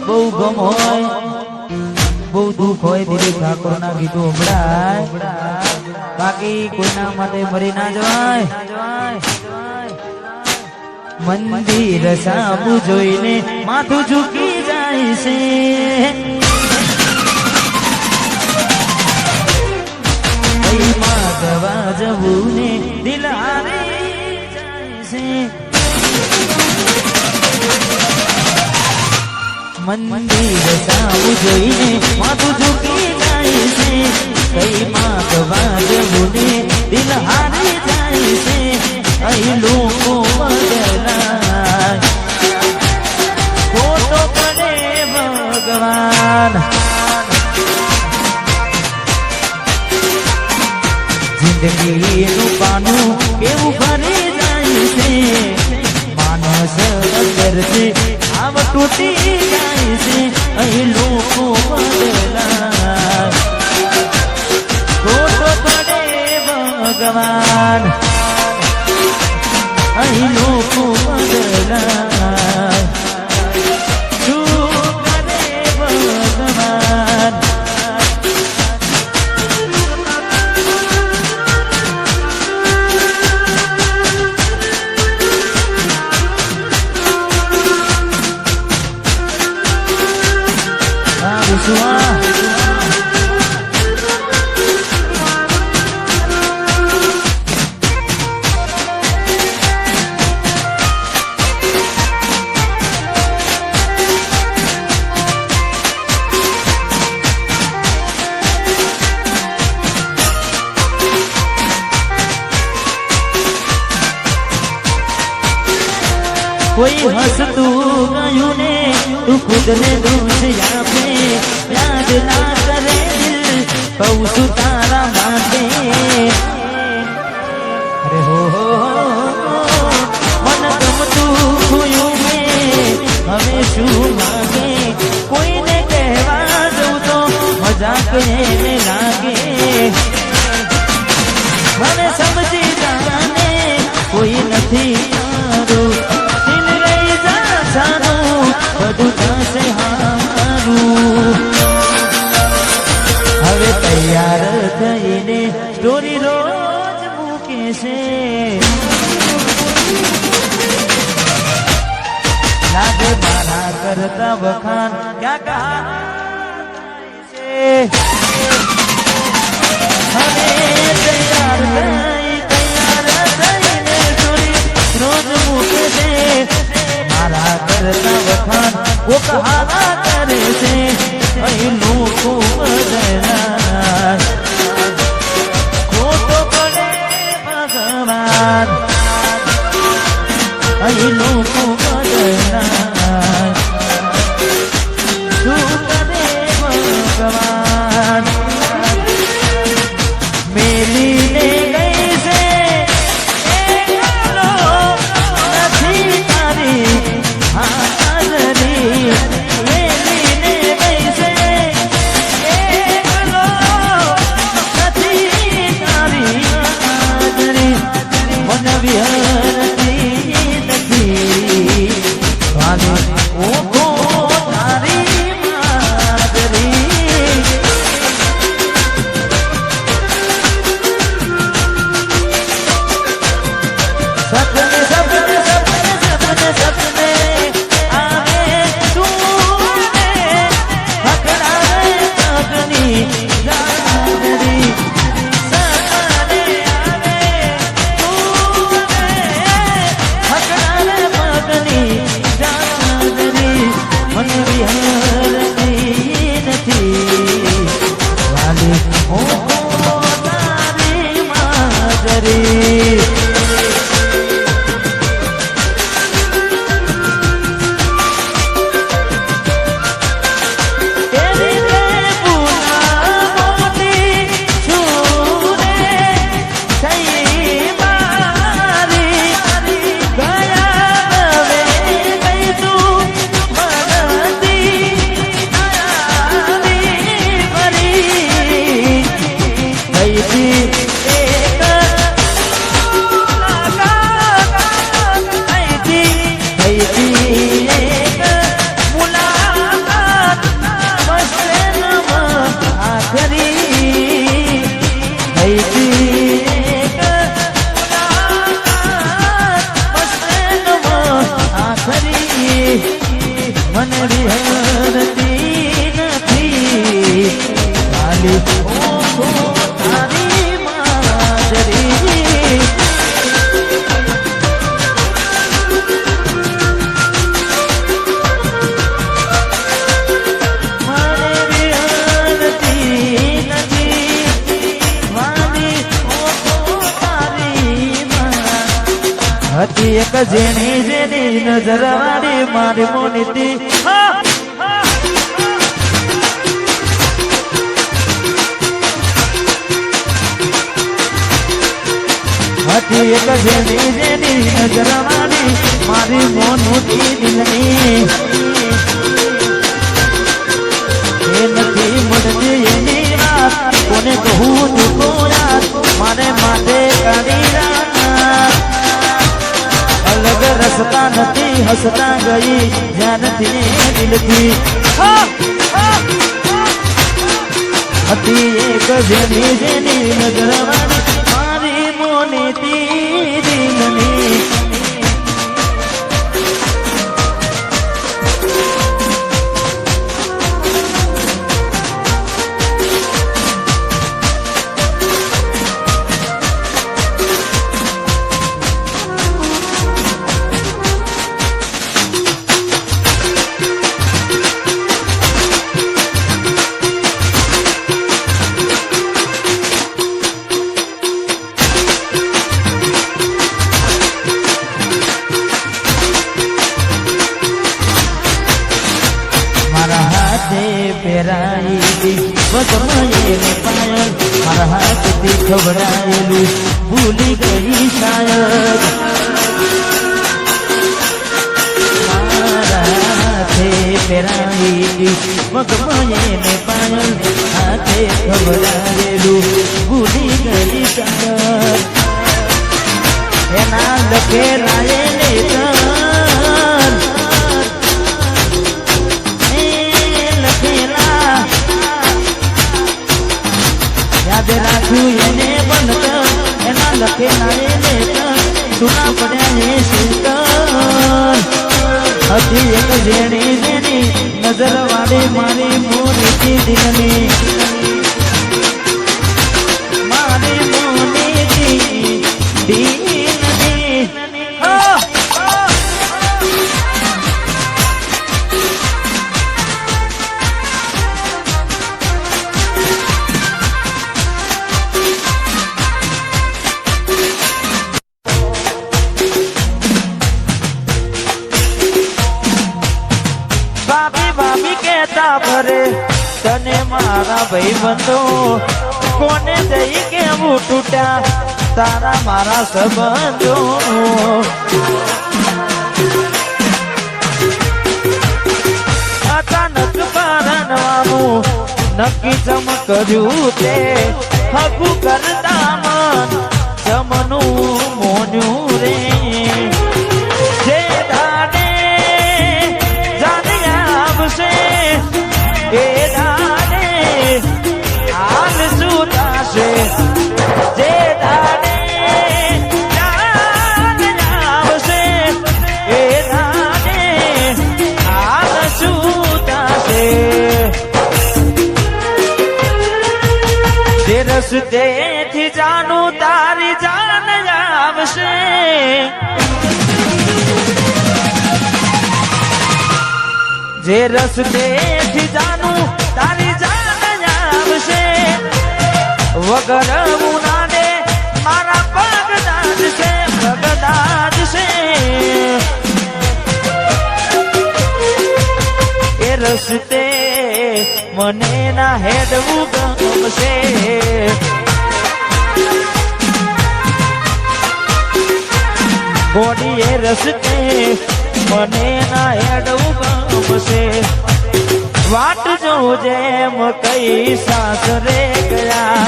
બહુ ગમ હોય બહુ દુઃખ હોય દિલીપ ઠાકોર ના ગીતો સંભળાય બાકી કોઈના માટે મરી ના જવાય મંદિર સામુ જોઈને માથું ઝૂકી જાય છે માગવા જવું ને દિલ હારી જાય છે મંદિર સામુ જોઈને માથું ઝૂકી જાય છે કઈ માગવા જવું ને દિલ હારી જાય છે અહીં લોકો બદલાય ખોટો પડે ભગવાન જિંદગીનું પાનું કેવું ભરી જાય છે માનસ અંદરથી આવ તૂટી જાય છે અહીં લોકો બદલાય ખોટો પડે ભગવાન અહીં લોકો બદલાય શું કરે ભગવાન કોઈ હસતું ગયું ને તું ખુદને દોષ આપે યાદ ના કરે દિલ કહું છું તારા માટે અરે હો મન ગમતું ખોયું મેં હવે શું માગે કોઈને કહેવા જવું તો મજાક એને લાગે મને સમજી જાને કોઈ નથી મારું બધું થશે હારું હવે તૈયાર થઈને સ્ટોરી રોજ મૂકે છે લાગે મારા કરતા વખાણ ક્યાં છે હવે તૈયાર થઈને સ્ટોરી રોજ મૂકે છે મારા કરતા વખાણ કોક હારા કરે છે અહીં લોકો બદલાય ખોટો પડે ભગવાન અહીં લોકો બદલાય શું કરે ભગવાન મેલીને ગઈ છે નથી તારી હાજરી મને વિહરતી નથી ખાલી ઓખો તારી માજરી હતી એક જેની જેની નજર વાળી મારી મોનીતી હતી એક જેની જેની નજર વાળી મારી મોનીતી દિલની એ નથી મળતી એની વાત કોને કહું દુખો યાર મારે માટે કાઢી રાત અલગ રસતા નથી હસતા ગઈ જ્યારથી દિલથી હતી એક જેની જેની નજર વાળી મારી મોનીતી દિલની પહેરાયેલી વગમયે પાયલ મારા હાથથી ખવડાયેલું ભૂલી ગઈ શાયદ મારા હાથે પહેરાયેલી વગમયે પાયલ હાથે ખવડાયેલું ભૂલી ગઈ શાયદ એના લખેલાયેલે યાદ રાખું એને બનત એના લખેલા એને સુના પડ્યા એ શીતળ હતી એક જેણી જેની નજર વાળી મારી મોનીતી દિલની મારી મોનીતી દિલની ભરે તને મારા ભાઈબંધો કોને દઈ કેવું તૂટ્યા તારા મારા સંબંધો અચાનક પરણવાનું નક્કી જમ કર્યું તે હકું કરતા મન જમનું મોન્યું રે જે દાડે જાને આવશે એ દાડે હાલ શું થશે જે દાડે જાન આવશે એ દાડે હાલ શું થશે જે રસ્તેથી જાનું તારી જાન આવશે જે રસ્તેથી જાનું તારી જાન આવશે વગર મુનાને મારા પગ દાદશે પગ દાદશે એ રસ્તે મને ના હેડવું ગમશે બોડી એ રસ્તે મને ના હેડવું ગમશે વાટ જોજે એમ કઈ સાસરે ગયા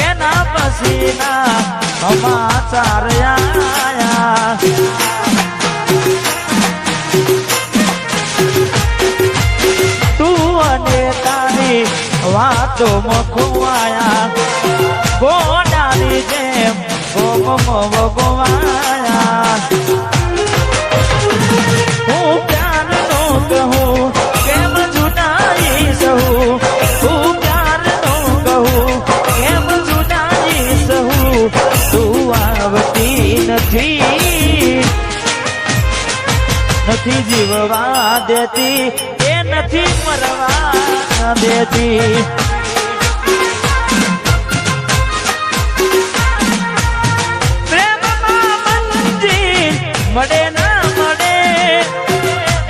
એના પછીના સમાચાર આયા તું અને તારી વાતો મખવાયા ગોડાની જેમ ગોવાયા હું પ્યાર નો કહું નથી જીવવા દેતી, એ નથી મરવા દેતી. પ્રેમમાં મંજિલ મળે ના મળે,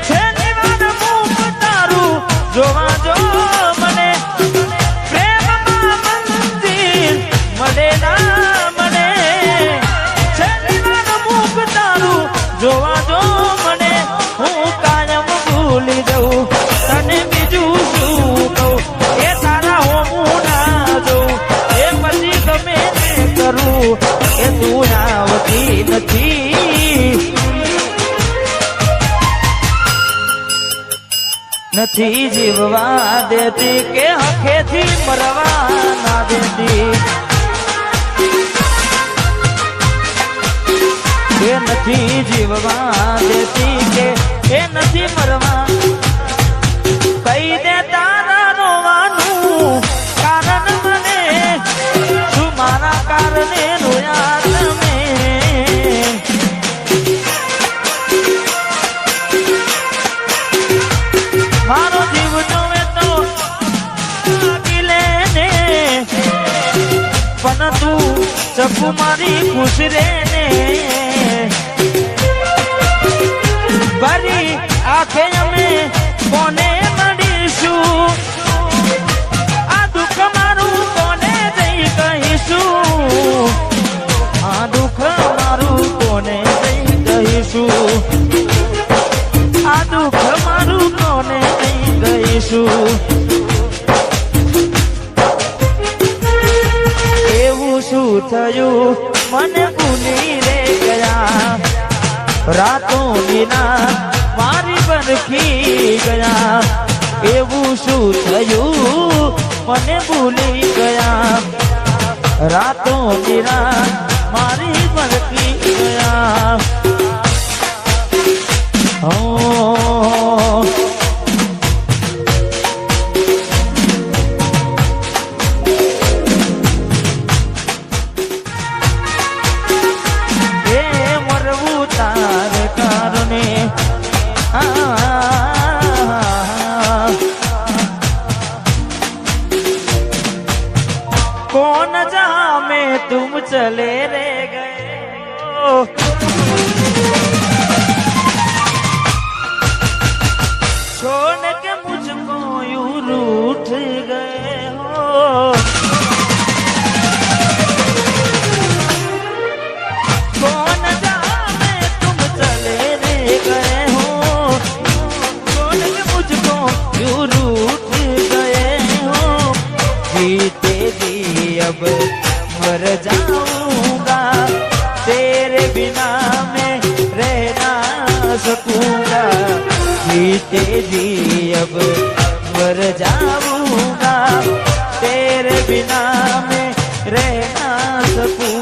છેલ્લી વાર મુખ તારું જોવા જો મને. પ્રેમમાં મંજિલ મળે ના મળે, છેલ્લી વાર મુખ તારું જોવા જો મને. હું કાયમ ભૂલી જઉં તને બીજું શું કહું, એ તારા હોવું ના જોઉં, એ પછી ગમે તે કરું, એ તું આવતી નથી જીવવા દેતી, કે હખેથી મરવા ના દેતી. એ નથી જીવવા દેતી, કે એ નથી મરવા. કહી દે તારા રોવાનું કારણ મને, શું મારા કારણે રોયા તમે? મારો જીવ જોવે તો ગીલે ને, પણ તું ચકુ મારી ખુશ રે ને. ભરી આંખે અમે કોને મળીશું, આ દુઃખ મારું કોને જઈ કહીશું, આ દુઃખ મારું કોને જઈ કહીશું, આ દુઃખ મારું કોને જઈ કહીશું. એવું શું થયું મને ભૂલી રે ગયા, રાતોની રાત મારી બરખી ગયા. એવું શું થયું મને ભૂલી ગયા, રાતોની રાત મારી બરખી ગયા. कौन जहां में तुम चले रे गए हो, छोड़ के मुझको यूं रूठ गए हो. कौन जहां में तुम चले रे गए हो, छोड़ के मुझको यूं रूठ गए हो. जीते जी अब मर जाऊंगा, तेरे बिना मैं रह ना सकूंगा. जीते जी अब मर जाऊंगा, तेरे बिना मैं रह ना सकूंगा.